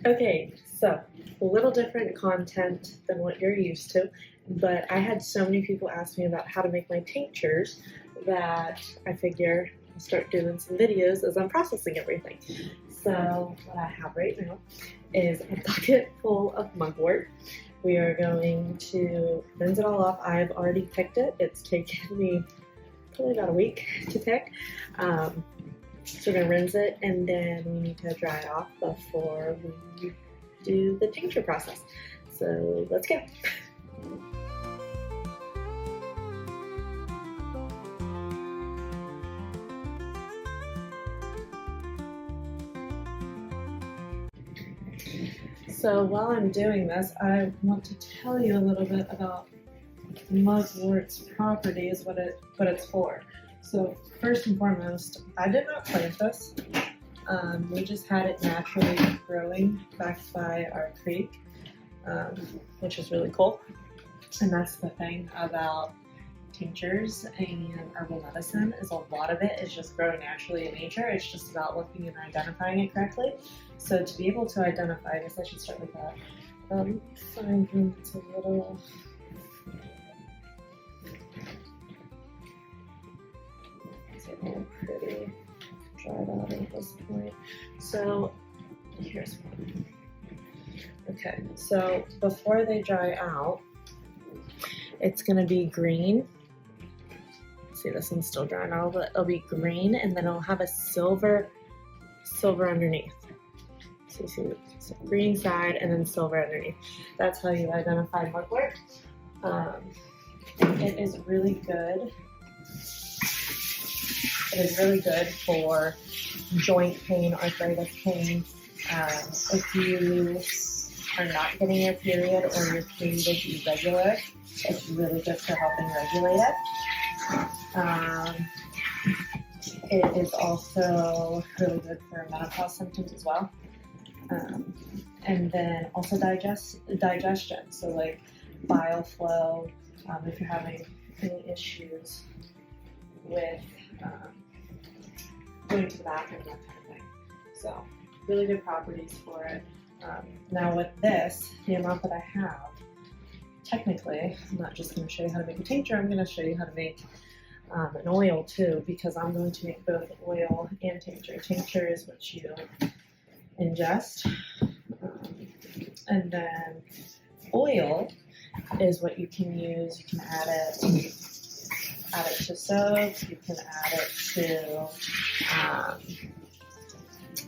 Okay, so a little different content than what you're used to, but I had so many people ask me about how to make my tinctures that I figure I'll start doing some videos as I'm processing everything. So what I have right now is a bucket full of mugwort. We are going to rinse it all off. I've already picked it. It's taken me probably about a week to pick. So we're gonna rinse it and then we need to dry it off before we do the tincture process. So let's go. So while I'm doing this, I want to tell you a little bit about mugwort's properties, what it's for. So first and foremost, I did not plant this. We just had it naturally growing back by our creek, which is really cool. And that's the thing about tinctures and herbal medicine, is a lot of it is just growing naturally in nature. It's just about looking and identifying it correctly. So to be able to identify, I guess I should start with that. Find it's a little. It's a little pretty dried out at this point. So here's one. Okay, so before they dry out, it's gonna be green. See, this one's still drying out, but it'll be green, and then it'll have a silver underneath. So you see, so green side and then silver underneath. That's how you identify mugwort. It is really good. It is really good for joint pain, arthritis pain. If you are not getting your period or your period is irregular, it's really good for helping regulate it. It is also really good for menopause symptoms as well. And then also digestion, so like bile flow, if you're having any issues with going to the bathroom, that kind of thing. So really good properties for it. Now with this, the amount that I have, technically, I'm not just going to show you how to make a tincture, I'm going to show you how to make an oil too, because I'm going to make both oil and tincture. Tincture is what you ingest, and then oil is what you can use. You can add it to soap, you can add it to,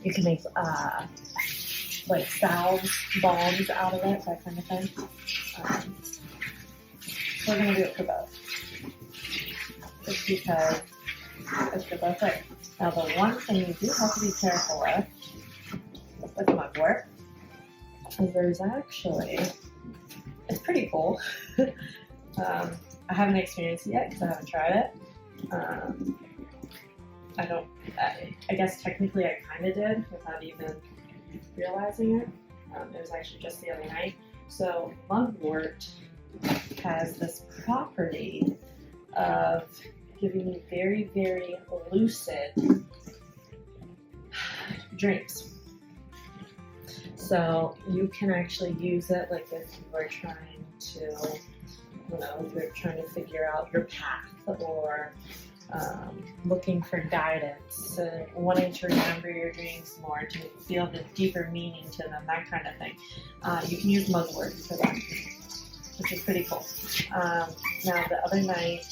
you can make like salves, balms out of it, that kind of thing. So we're going to do it for both, just because it's for both ways. Now the one thing you do have to be careful with mugwort is there's actually, it's pretty cool. I haven't experienced it yet because I haven't tried it. I guess technically I kind of did without even realizing it. It was actually just the other night. So mugwort has this property of giving you very, very lucid dreams. So you can actually use it like if you are trying to, if you're trying to figure out your path or looking for guidance, wanting to remember your dreams more, to feel the deeper meaning to them, that kind of thing. You can use mugwort for that, which is pretty cool. Now the other night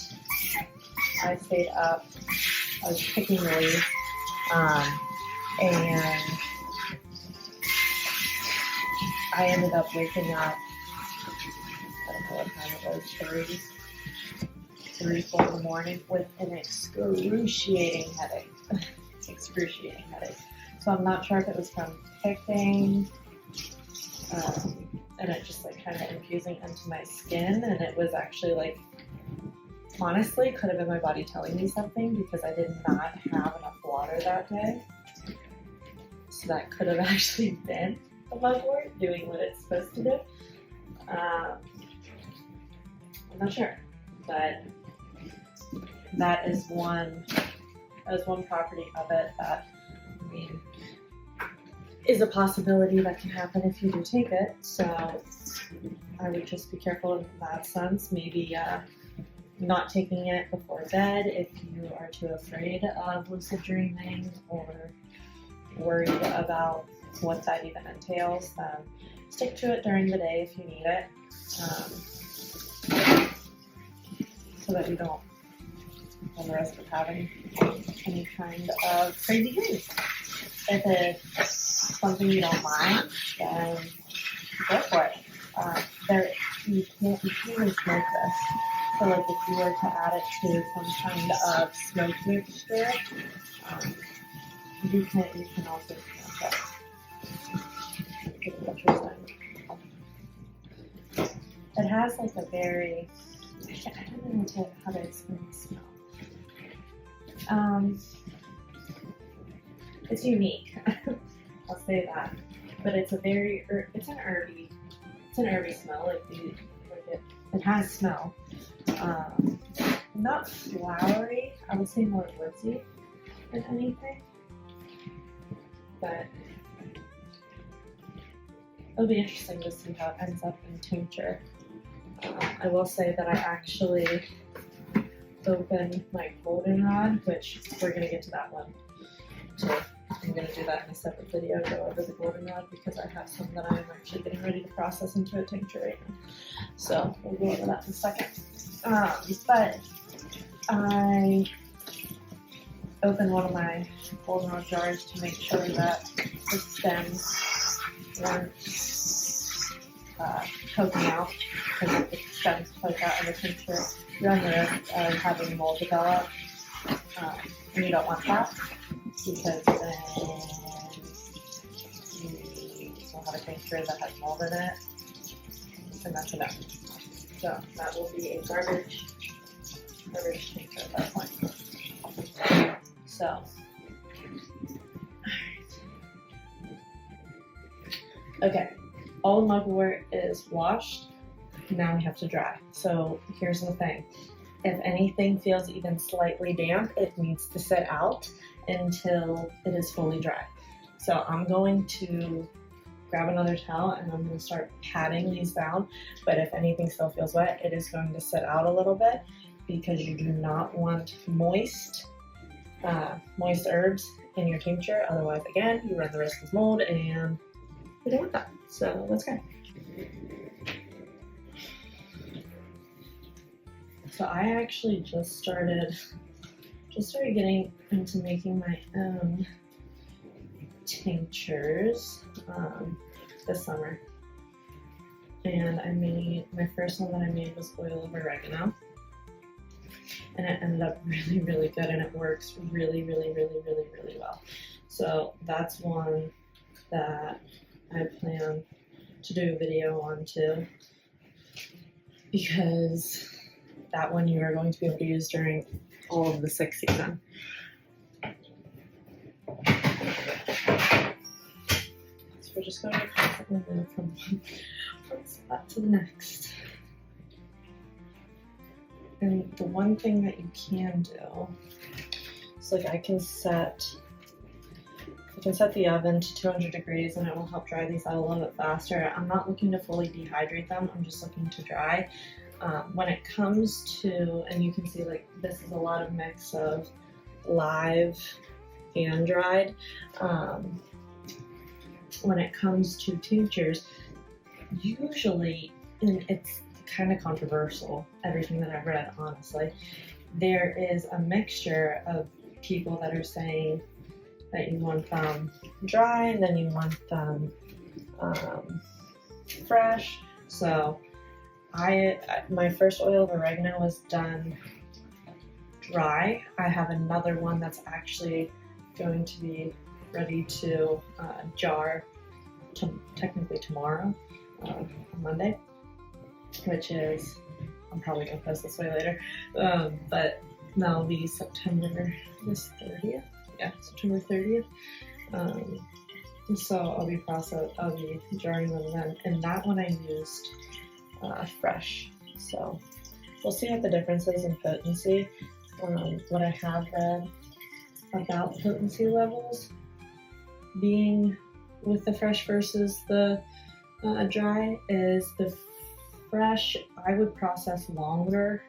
I stayed up, I was picking leaves, and I ended up waking up, I don't know what time it was, 3, 4 in the morning with an excruciating headache. Excruciating headache. So I'm not sure if it was from picking, and it just like kind of infusing into my skin, and it was actually like, honestly, could have been my body telling me something, because I did not have enough water that day. So that could have actually been the mugwort doing what it's supposed to do. I'm not sure, but that is one property of it that, I mean, is a possibility that can happen if you do take it. So I would just be careful in that sense. Maybe not taking it before bed if you are too afraid of lucid dreaming or worried about what that even entails. Stick to it during the day if you need it, so that you don't run the risk of having any kind of crazy dreams. If it's something you don't mind, then go for it. You can't even smoke this. So like if you were to add it to some kind of smoke mixture, you can also smoke it. Interesting. It has like a very, I don't know how to explain the smell. It's unique. I'll say that. But it's a very, it's an herby smell. It has smell. Not flowery. I would say more woodsy than anything. But it'll be interesting to see how it ends up in tincture. I will say that I actually opened my goldenrod, which we're going to get to that one too. I'm going to do that in a separate video, go over the goldenrod, because I have some that I'm actually getting ready to process into a tincture right now. So we'll go over that in a second. But I opened one of my goldenrod jars to make sure that the stems weren't poking out, because if the stems poke out in the tincture, you're on the risk of having mold develop, and you don't want that, because then you will have a tincture that has mold in it, and that's enough. So that will be a garbage tincture at that point. So, okay, all the mugwort is washed. Now we have to dry. So here's the thing. If anything feels even slightly damp, it needs to sit out until it is fully dry. So I'm going to grab another towel and I'm going to start patting these down. But if anything still feels wet, it is going to sit out a little bit, because you do not want moist herbs in your tincture. Otherwise, again, you run the risk of mold, and we don't want that. So let's go. So I actually just started getting into making my own tinctures this summer. And my first one that I made was oil of oregano. And it ended up really, really good, and it works really, really, really, really, really well. So that's one that I plan to do a video on too, because that one you are going to be able to use during all of the sick season. So we're just going to constantly move from one spot to the next. And the one thing that you can do is, like, I can set the oven to 200 degrees and it will help dry these out a little bit faster. I'm not looking to fully dehydrate them, I'm just looking to dry. When it comes to, and you can see, like, this is a lot of mix of live and dried. When it comes to tinctures, usually, and it's kind of controversial, everything that I've read, honestly, there is a mixture of people that are saying that you want them dry and then you want them fresh. So my first oil of oregano was done dry. I have another one that's actually going to be ready to jar technically tomorrow, on Monday, which is, I'm probably going to post this way later, but that'll be September 30th. Yeah, September 30th. So I'll be jarring them then. And that one I used fresh. So we'll see what the difference is in potency. What I have read about potency levels being with the fresh versus the dry is the fresh, I would process longer,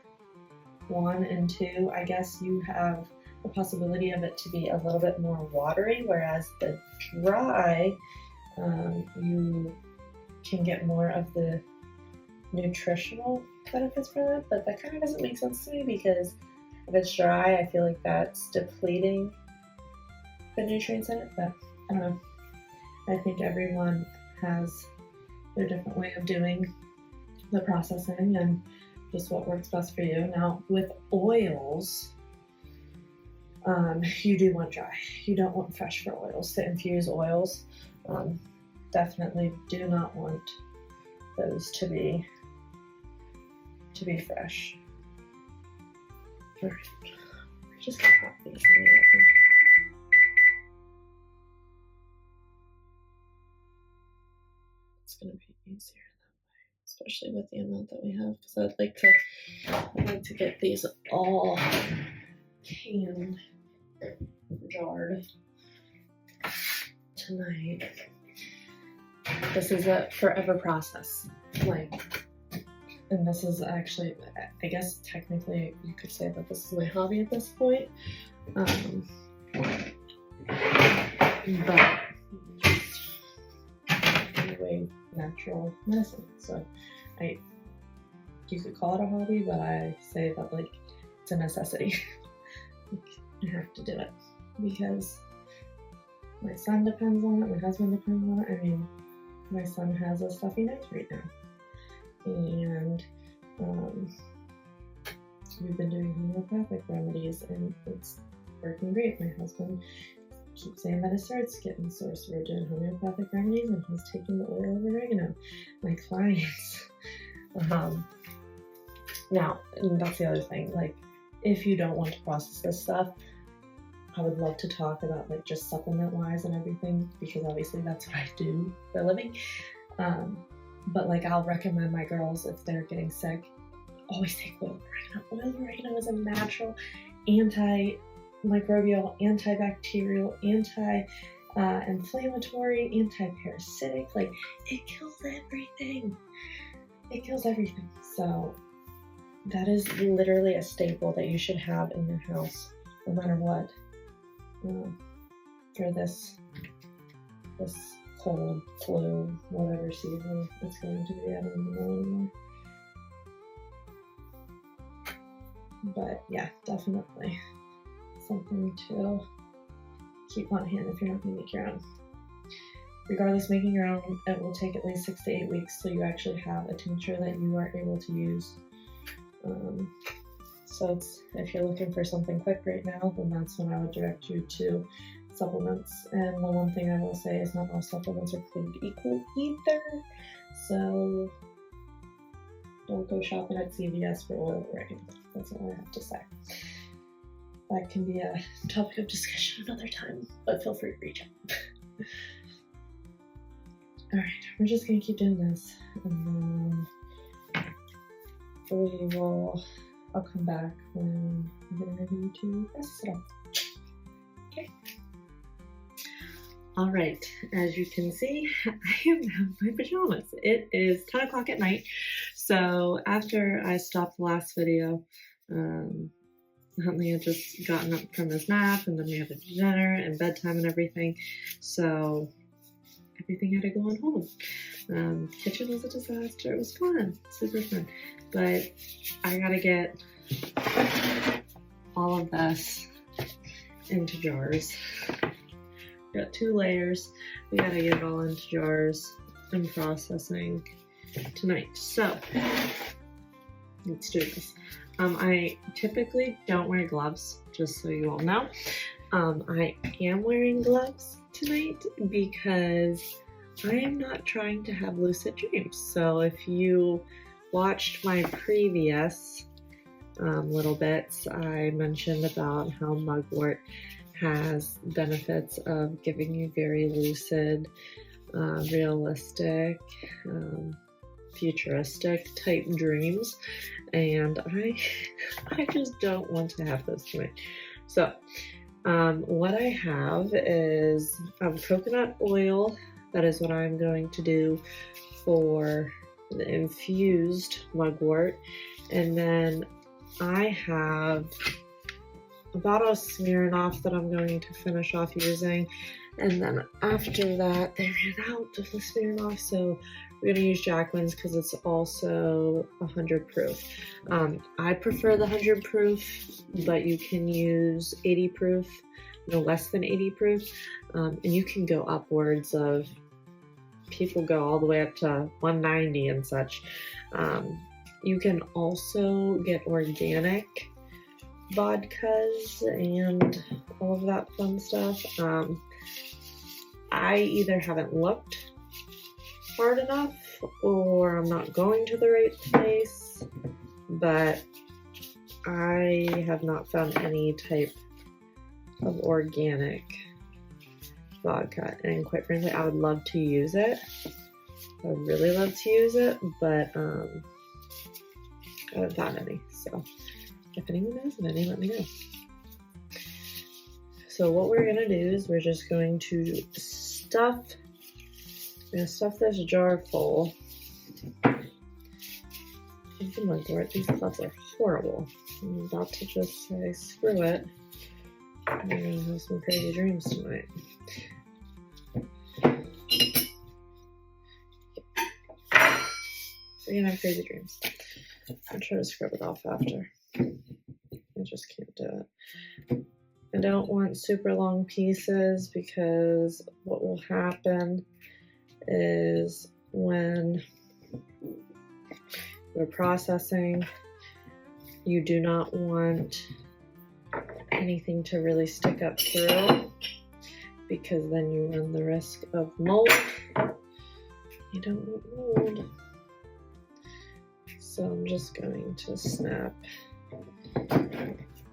1 and 2. I guess you have the possibility of it to be a little bit more watery, whereas the dry, you can get more of the nutritional benefits from it, but that kind of doesn't make sense to me because if it's dry, I feel like that's depleting the nutrients in it, but I don't know. I think everyone has their different way of doing the processing and just what works best for you. Now, with oils, you do want dry. You don't want fresh for oils. To infuse oils, definitely do not want those to be fresh. We're just gonna pop these in the oven. It's gonna be easier that way, especially with the amount that we have, because I'd like to get these all canned, jarred tonight. This is a forever process, and this is actually, I guess technically you could say that this is my hobby at this point, but just anyway, natural medicine. So you could call it a hobby, but I say that it's a necessity. I have to do it because my son depends on it, my husband depends on it. I mean, my son has a stuffy nose right now, and we've been doing homeopathic remedies and it's working great. My husband keeps saying that his throat's getting sore, so we're doing homeopathic remedies and he's taking the oil of oregano. My clients, now, and that's the other thing, if you don't want to process this stuff, I would love to talk about just supplement wise and everything, because obviously that's what I do for a living. But I'll recommend my girls, if they're getting sick, always take oil of oregano. Oil of oregano is a natural antimicrobial, antibacterial, anti-inflammatory, anti-parasitic. It kills everything. It kills everything. So that is literally a staple that you should have in your house, no matter what. For this cold, flu, whatever season it's going to be. I don't even know anymore. But yeah, definitely something to keep on hand if you're not going to make your own. Regardless, making your own, it will take at least 6 to 8 weeks till you actually have a tincture that you are able to use. So if you're looking for something quick right now, then that's when I would direct you to supplements. And the one thing I will say is not all supplements are created equal either. So don't go shopping at CVS for oil of oregano. That's all I have to say. That can be a topic of discussion another time, but feel free to reach out. All right, we're just gonna keep doing this, and then I'll come back when I'm getting ready to process it all. Okay. All right, as you can see, I am now in my pajamas. It is 10 o'clock at night. So after I stopped the last video, Huntley had just gotten up from his nap, and then we had dinner and bedtime and everything. So everything had to go on hold. Kitchen was a disaster. It was fun, super fun. But I gotta get all of this into jars. Got 2 layers. We gotta get it all into jars and processing tonight. So let's do this. I typically don't wear gloves, just so you all know. I am wearing gloves tonight because I am not trying to have lucid dreams. So if you watched my previous little bits, I mentioned about how mugwort has benefits of giving you very lucid, realistic, futuristic type dreams, and I just don't want to have those tonight. So what I have is coconut oil that is what I'm going to do for the infused mugwort. And then I have a bottle of Smirnoff that I'm going to finish off using. And then after that, they ran out of the Smirnoff, so we're going to use Jacqueline's because it's also 100 proof. I prefer the 100 proof, but you can use 80 proof, no less than 80 proof. And you can go upwards of, people go all the way up to 190 and such. You can also get organic vodkas and all of that fun stuff. I either haven't looked hard enough or I'm not going to the right place, but I have not found any type of organic vodka, and quite frankly I would love to use it. I would really love to use it, but I haven't found any. So if anyone knows of any, let me know. So what we're gonna do is we're just going to stuff this jar full of the mugwort. These gloves are horrible. I'm about to just say screw it. I'm gonna have some crazy dreams tonight. So you're gonna have crazy dreams. I'll try to scrub it off after. I just can't do it. I don't want super long pieces because what will happen is when we're processing, you do not want anything to really stick up through because then you run the risk of mold. You don't want mold. So I'm just going to snap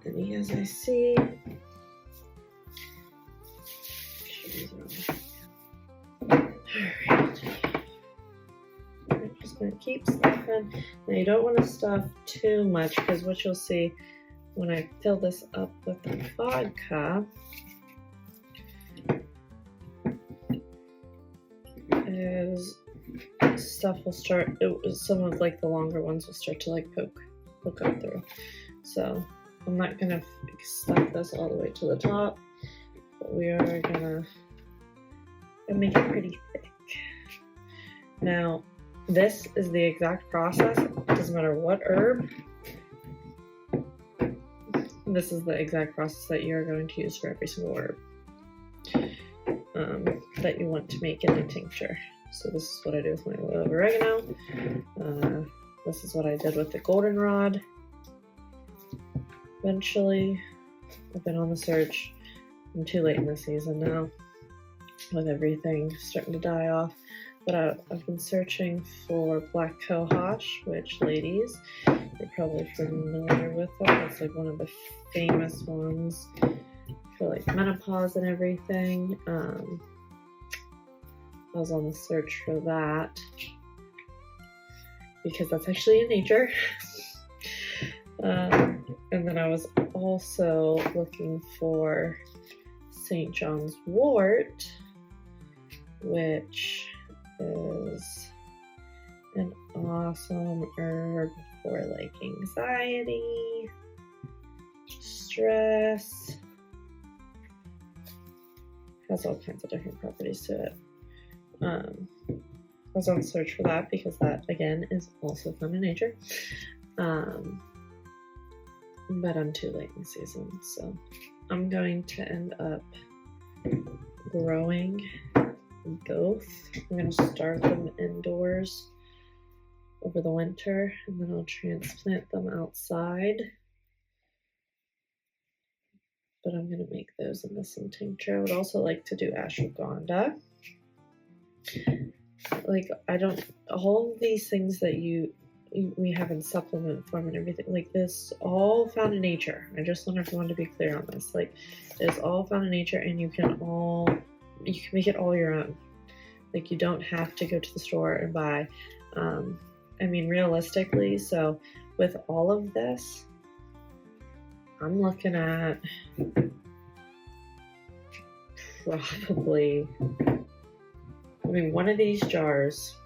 any as I see. Alright. I'm just going to keep stuffing. Now you don't want to stuff too much because what you'll see when I fill this up with the vodka is stuff will start, some of like the longer ones will start to like poke up through. So I'm not gonna stuff this all the way to the top, but we are gonna make it pretty thick. Now this is the exact process. It doesn't matter what herb. This is the exact process that you're going to use for every single herb that you want to make in a tincture. So this is what I do with my oil of oregano. This is what I did with the goldenrod. Eventually, I've been on the search. I'm too late in the season now with everything starting to die off. But I've been searching for black cohosh, which ladies, you're probably familiar with that. It's like one of the famous ones for like menopause and everything. I was on the search for that because that's actually in nature. And then I was also looking for St. John's wort, which is an awesome herb for like anxiety, stress. Has all kinds of different properties to it. I was on the search for that because that again is also found in nature. But I'm too late in the season, so I'm going to end up growing both. I'm going to start them indoors over the winter, and then I'll transplant them outside. But I'm going to make those in this tincture. I would also like to do ashwagandha. Like, all of these things that we have in supplement form and everything, like this, all found in nature. I just want everyone to be clear on this. Like, it's all found in nature, and you can make it all your own. Like, you don't have to go to the store and buy. I mean, realistically, so with all of this, I'm looking at probably mean, one of these jars,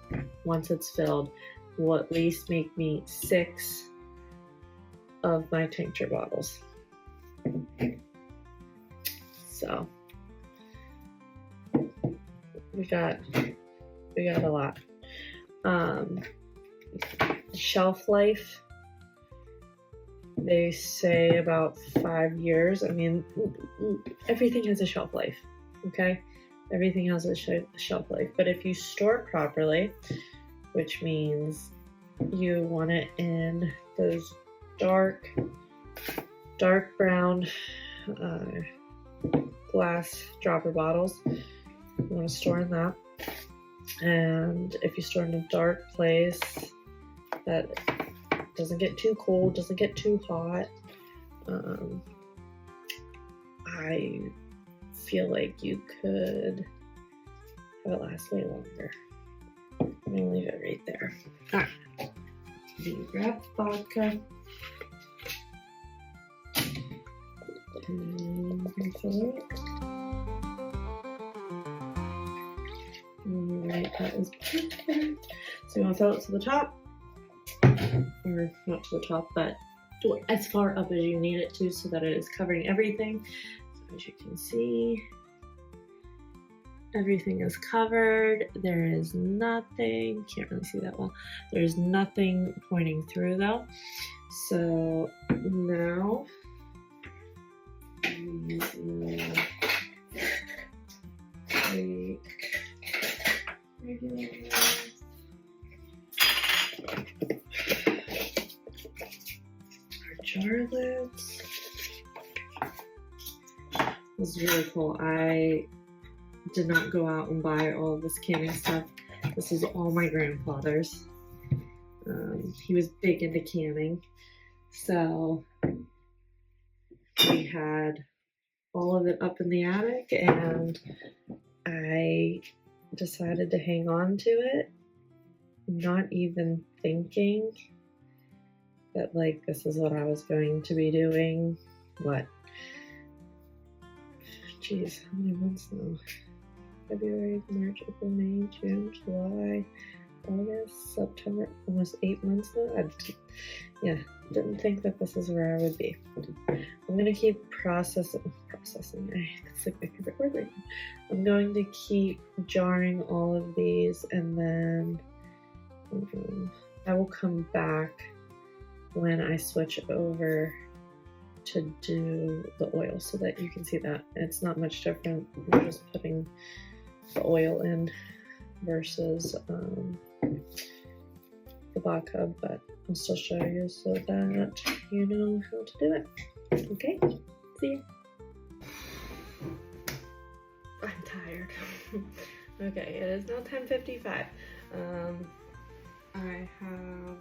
once it's filled, will at least make me 6 of my tincture bottles. So we got a lot. Shelf life, they say about 5 years. I mean, everything has a shelf life, okay? Everything has a shelf life. But if you store it properly, which means you want it in those dark brown glass dropper bottles, you want to store in that. And if you store in a dark place that doesn't get too cold, doesn't get too hot, I feel like you could have it last way longer. I'm gonna leave it right there. All right. You grab the vodka and fill it. Alright, that is perfect. So you want to fill it to the top, or not to the top, but to as far up as you need it to, so that it is covering everything. So as you can see, everything is covered. There is nothing, can't really see that well. There's nothing pointing through though. So now we will take regular our jar lids. This is really cool. I did not go out and buy all of this canning stuff. This is all my grandfather's. He was big into canning, so we had all of it up in the attic, and I decided to hang on to it, not even thinking that like this is what I was going to be doing. What? Jeez, how many months now? February, March, April, May, June, July, August, September, almost 8 months now. Didn't think that this is where I would be. I'm gonna keep processing. It's like my favorite word right now. I'm going to keep jarring all of these, and then I will come back when I switch over to do the oil, so that you can see that it's not much different. We're just putting the oil in versus the vodka, but I'll still show you so that you know how to do it. Okay, see ya. I'm tired. Okay, it is now 10:55. I have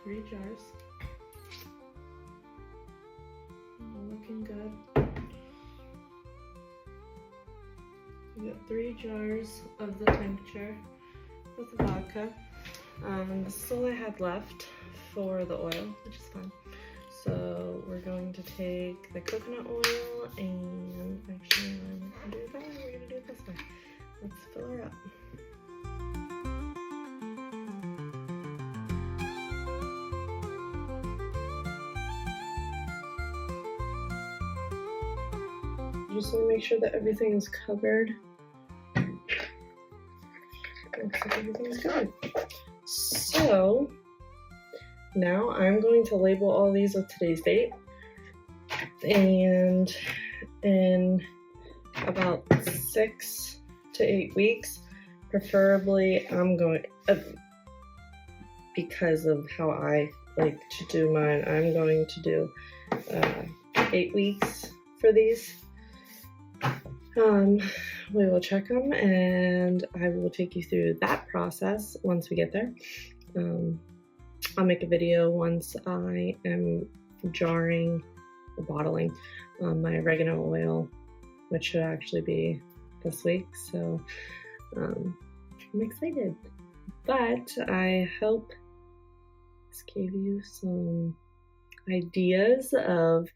3 jars. All looking good. We got 3 jars of the tincture with the vodka. This is all I had left for the oil, which is fun. So we're going to take the coconut oil, and actually I'm gonna do that. We're gonna do it this way. Let's fill her up. Just want to make sure that everything is covered. Looks like everything's good. So now I'm going to label all these with today's date, and in about 6 to 8 weeks, preferably, I'm going, because of how I like to do mine, I'm going to do 8 weeks for these. We will check them, and I will take you through that process once we get there. I'll make a video once I am jarring or bottling my oregano oil, which should actually be this week. So I'm excited, but I hope this gave you some ideas of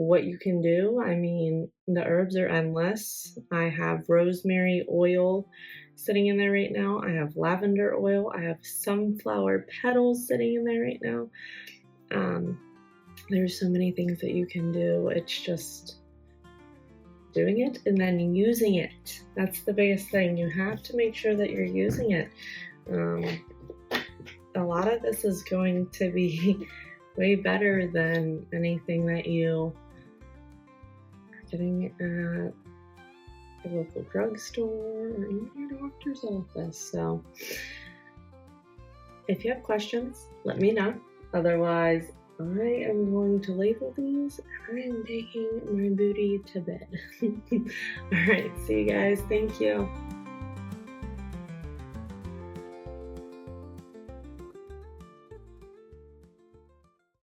what you can do. I mean, the herbs are endless. I have rosemary oil sitting in there right now. I have lavender oil. I have sunflower petals sitting in there right now. There's so many things that you can do. It's just doing it and then using it. That's the biggest thing. You have to make sure that you're using it. A lot of this is going to be way better than anything that you are getting at a local drugstore or even your doctor's office. So if you have questions, let me know. Otherwise, I am going to label these and I am taking my booty to bed. All right, see you guys. Thank you.